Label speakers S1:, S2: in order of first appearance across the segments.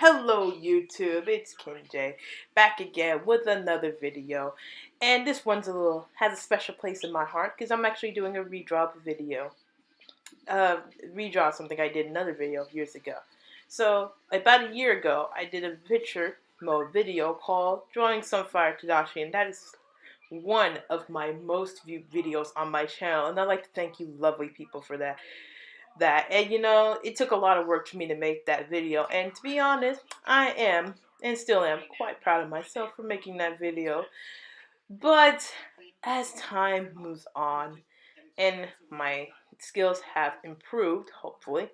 S1: Hello YouTube, it's Kenjay, back again with another video, and this one's has a special place in my heart because I'm actually doing a redraw video, redraw something I did in another video years ago. So about a year ago, I did a picture mode video called Drawing Sunfire Tadashi, and that is one of my most viewed videos on my channel, and I'd like to thank you lovely people for that. And it took a lot of work for me to make that video, and to be honest, I am and still am quite proud of myself for making that video. But as time moves on and my skills have improved, hopefully,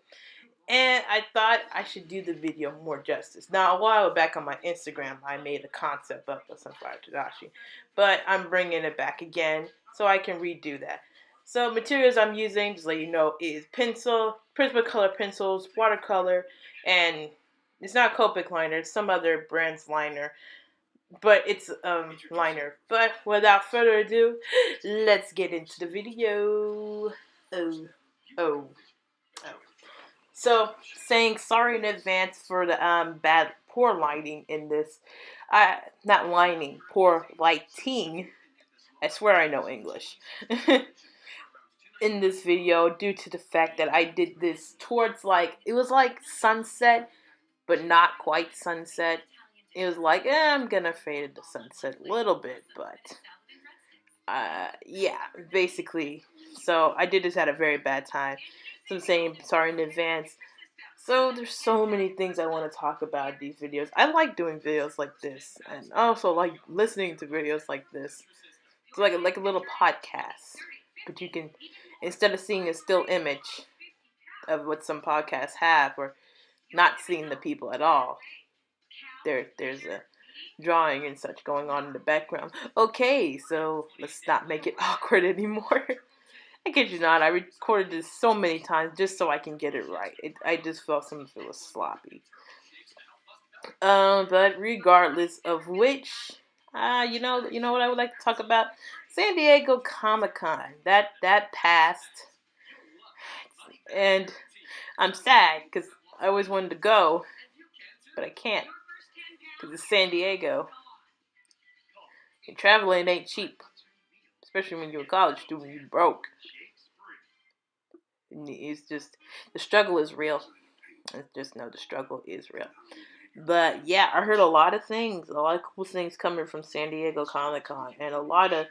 S1: and I thought I should do the video more justice. Now, a while back on my Instagram, I made a concept of the Sunfire Tadashi, but I'm bringing it back again so I can redo that. So materials I'm using, just to let you know, is Prismacolor pencils, watercolor, and it's not Copic liner, it's some other brand's liner, but it's liner. But without further ado, let's get into the video. Oh, oh. So, saying sorry in advance for the poor lighting in this. Not lighting, poor lighting. I swear I know English. In this video, due to the fact that I did this towards it was like sunset, but not quite sunset. It was like, I'm gonna fade it to sunset a little bit, but yeah, basically. So I did this at a very bad time. So I'm saying sorry in advance. So there's so many things I want to talk about in these videos. I like doing videos like this, and I also like listening to videos like this. It's like a little podcast, but you can, instead of seeing a still image of what some podcasts have, or not seeing the people at all, there's a drawing and such going on in the background. Okay, so let's not make it awkward anymore. I kid you not, I recorded this so many times just so I can get it right. I just felt some of it was sloppy. But regardless of which, you know what I would like to talk about? San Diego Comic-Con. That passed, and I'm sad because I always wanted to go, but I can't because it's San Diego. And traveling ain't cheap, especially when you're a college student. You broke. It's just, the struggle is real. Just know the struggle is real. But yeah, I heard a lot of things, a lot of cool things coming from San Diego Comic-Con, and a lot of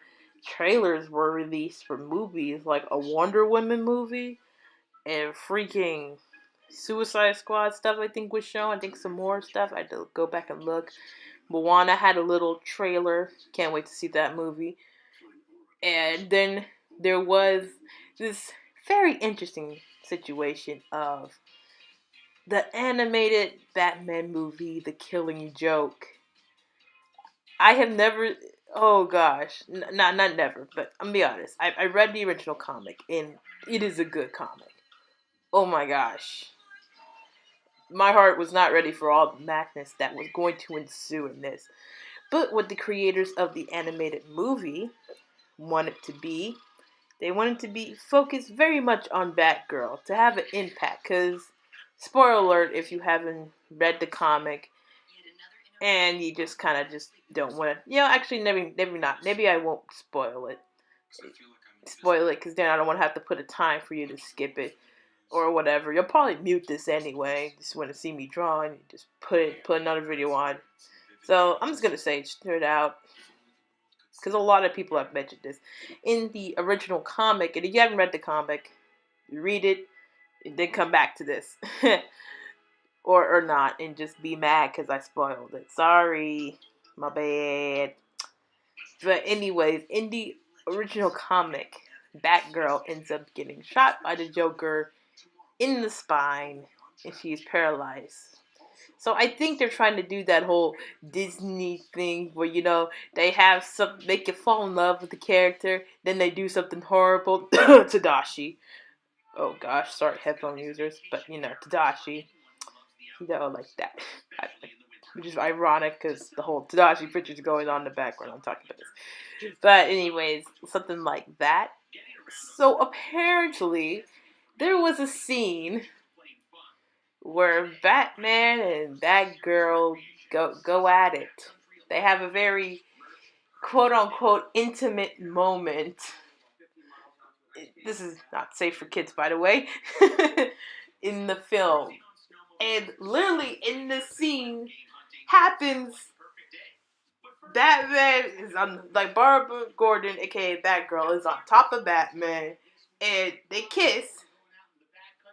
S1: trailers were released for movies, like a Wonder Woman movie, and freaking Suicide Squad stuff I think was shown. I think some more stuff. I had to go back and look. Moana had a little trailer. Can't wait to see that movie. And then there was this very interesting situation of the animated Batman movie, The Killing Joke. I have never, oh gosh, not never, but I'm gonna be honest. I read the original comic, and it is a good comic. Oh my gosh. My heart was not ready for all the madness that was going to ensue in this. But what the creators of the animated movie wanted to be, they wanted to be focused very much on Batgirl, to have an impact, because, spoiler alert if you haven't read the comic, and you just kind of just don't want to, actually, maybe not, maybe I won't spoil it, because then I don't want to have to put a time for you to skip it, or whatever. You'll probably mute this anyway, just want to see me draw, and just put another video on. So, I'm just going to say it straight out, because a lot of people have mentioned this. In the original comic, and if you haven't read the comic, you read it, and then come back to this. or not, and just be mad because I spoiled it. Sorry, my bad. But anyways, in the original comic, Batgirl ends up getting shot by the Joker in the spine, and she's paralyzed. So I think they're trying to do that whole Disney thing where, they have make you fall in love with the character, then they do something horrible. Tadashi. Oh gosh, sorry headphone users, but Tadashi. Like that. Which is ironic because the whole Tadashi picture is going on in the background. I'm talking about this. But anyways, something like that. So apparently, there was a scene where Batman and Batgirl go at it. They have a very quote unquote intimate moment. This is not safe for kids, by the way, in the film. And literally in this scene happens, Batman is on, like, Barbara Gordon, aka Batgirl, is on top of Batman, and they kiss,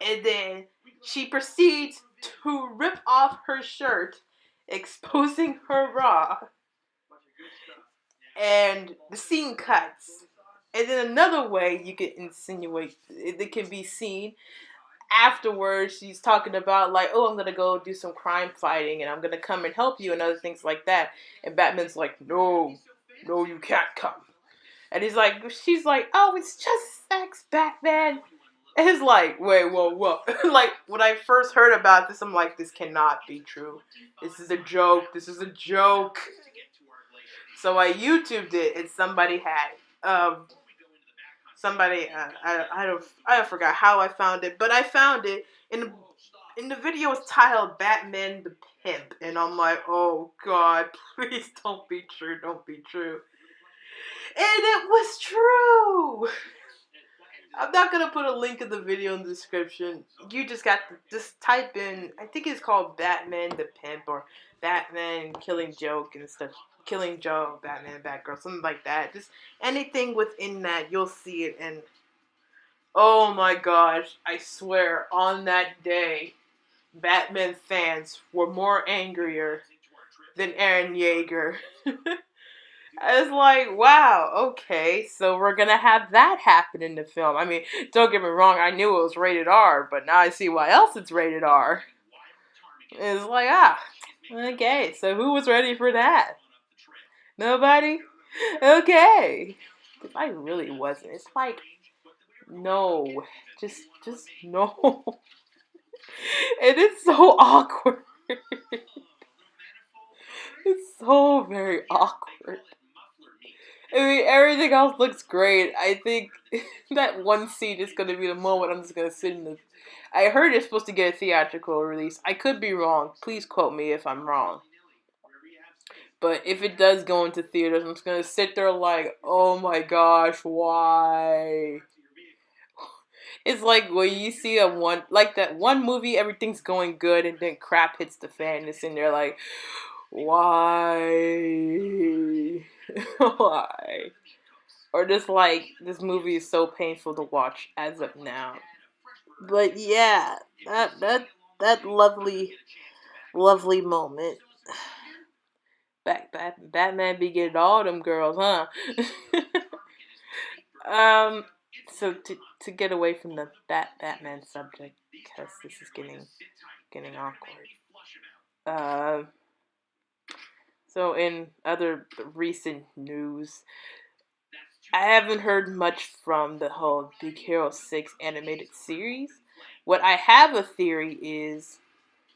S1: and then she proceeds to rip off her shirt, exposing her bra, and the scene cuts. And then another way you could insinuate it can be seen afterwards, she's talking about, like, oh, I'm gonna go do some crime fighting and I'm gonna come and help you and other things like that. And Batman's like, no, you can't come. And she's like, oh, it's just sex, Batman. And it's like, wait, whoa. Like, when I first heard about this, I'm like, this cannot be true. This is a joke. So I YouTubed it, and somebody had I forgot how I found it, but I found it in the video. It's titled Batman the Pimp, and I'm like, oh god, please don't be true, and it was true. I'm not gonna put a link in the video in the description. You just got to just type in, I think it's called Batman the Pimp, or Batman Killing Joke and stuff. Killing Joe, Batman, Batgirl, something like that. Just anything within that, you'll see it. And oh my gosh, I swear, on that day, Batman fans were more angrier than Aaron Yeager. I was like, wow, okay, so we're gonna have that happen in the film. I mean, don't get me wrong, I knew it was rated R, but now I see why else it's rated R. It's like, okay, so who was ready for that? Nobody? Okay. Because I really wasn't. It's like, no. Just no. And it's so awkward. It's so very awkward. I mean, everything else looks great. I think that one scene is going to be the moment I'm just going to sit in the... I heard it's supposed to get a theatrical release. I could be wrong. Please quote me if I'm wrong. But if it does go into theaters, I'm just going to sit there like, oh my gosh, why? It's like when you see that one movie, everything's going good, and then crap hits the fan, and it's in there like, why? Why? Or just like, this movie is so painful to watch as of now. But yeah, that lovely moment. Batman be getting all them girls, huh? So to get away from the Batman subject, because this is getting awkward. So in other recent news, I haven't heard much from the whole Big Hero 6 animated series. What I have a theory is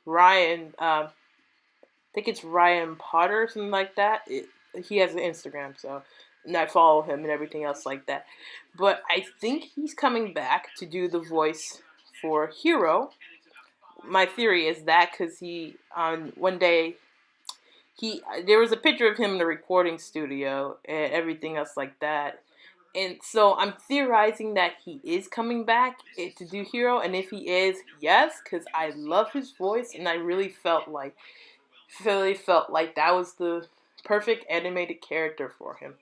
S1: Ryan, I think it's Ryan Potter or something like that. He has an Instagram, so, and I follow him and everything else like that. But I think he's coming back to do the voice for Hero. My theory is that because one day, there was a picture of him in the recording studio and everything else like that. And so I'm theorizing that he is coming back to do Hero. And if he is, yes, because I love his voice, and I really felt like that was the perfect animated character for him.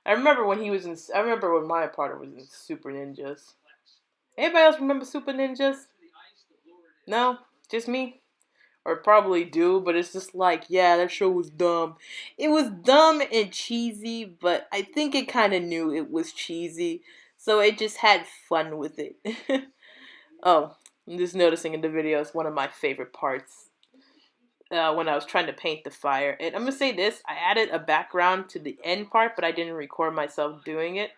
S1: I remember when Maya Potter was in Super Ninjas. Anybody else remember Super Ninjas? No? Just me? Or probably do, but it's just like, yeah, that show was dumb. It was dumb and cheesy, but I think it kind of knew it was cheesy, so it just had fun with it. Oh, I'm just noticing in the video, it's one of my favorite parts. When I was trying to paint the fire. And I'm going to say this, I added a background to the end part, but I didn't record myself doing it.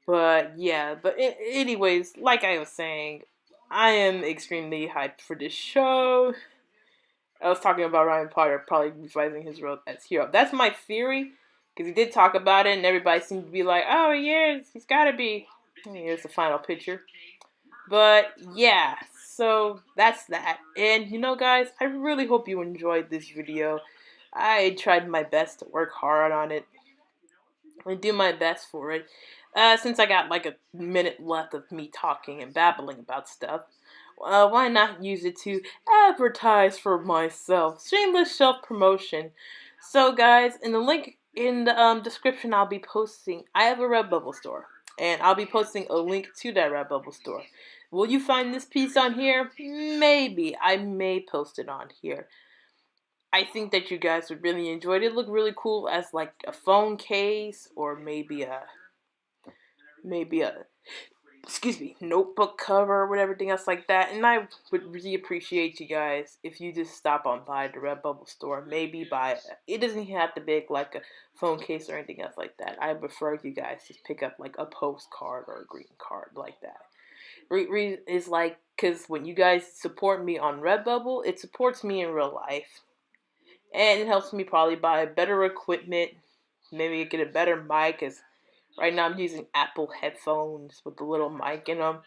S1: But yeah, anyways, like I was saying, I am extremely hyped for this show. I was talking about Ryan Potter probably revising his role as Hero. That's my theory, because he did talk about it, and everybody seemed to be like, oh, yes, he's got to be. Here's the final picture. But, yeah, So that's that. And you know, guys, I really hope you enjoyed this video. I tried my best to work hard on it and do my best for it. Since I got like a minute left of me talking and babbling about stuff, why not use it to advertise for myself? Shameless self promotion. So, guys, in the link in the description, I'll be posting. I have a Redbubble store, and I'll be posting a link to that Redbubble store. Will you find this piece on here? Maybe. I may post it on here. I think that you guys would really enjoy it. It looked really cool as like a phone case or maybe a excuse me, notebook cover or whatever, everything else like that. And I would really appreciate you guys if you just stop on by the Redbubble store. Maybe buy it doesn't even have to be like a phone case or anything else like that. I prefer you guys just pick up like a postcard or a greeting card like that. Is like because when you guys support me on Redbubble, it supports me in real life. And it helps me probably buy better equipment, maybe get a better mic, because right now I'm using Apple headphones with the little mic in them.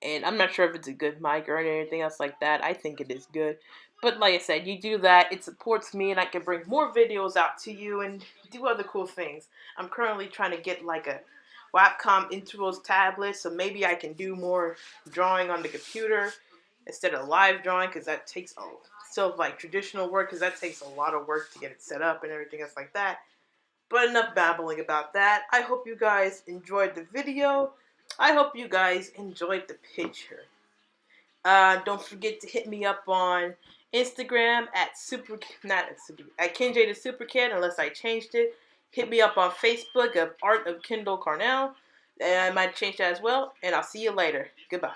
S1: And I'm not sure if it's a good mic or anything else like that. I think it is good. But like I said, you do that, it supports me, and I can bring more videos out to you and do other cool things. I'm currently trying to get like a Wacom Intuos tablet, so maybe I can do more drawing on the computer instead of live drawing, because that takes still like traditional work, because that takes a lot of work to get it set up and everything else like that. But enough babbling about that. I hope you guys enjoyed the video. I hope you guys enjoyed the picture. Don't forget to hit me up on Instagram at Kenjay the Super Kid, unless I changed it. Hit me up on Facebook of Art of Kendall Carnell, and I might change that as well. And I'll see you later. Goodbye.